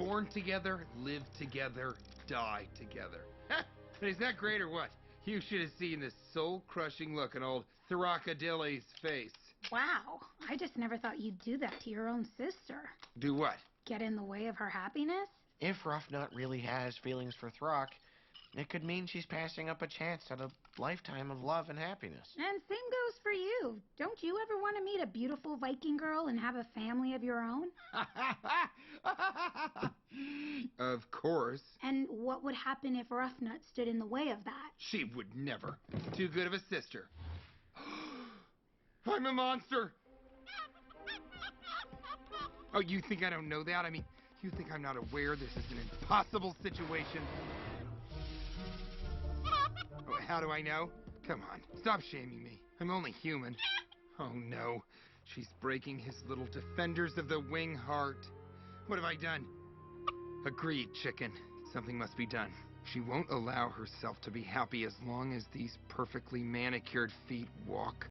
born together, live together, die together. But is that great or what? You should have seen the soul-crushing look on old Throcadilly's face. Wow, I just never thought you'd do that to your own sister. Do what? Get in the way of her happiness? If Ruffnut really has feelings for Throck, it could mean she's passing up a chance at a lifetime of love and happiness. And same goes for you. Don't you ever want to meet a beautiful Viking girl and have a family of your own? Of course. And what would happen if Ruffnut stood in the way of that? She would never. Too good of a sister. I'm a monster! Oh, you think I don't know that? I mean, you think I'm not aware this is an impossible situation? Oh, how do I know? Come on, stop shaming me. I'm only human. Oh no, she's breaking his little defenders of the wing heart. What have I done? Agreed, chicken. Something must be done. She won't allow herself to be happy as long as these perfectly manicured feet walk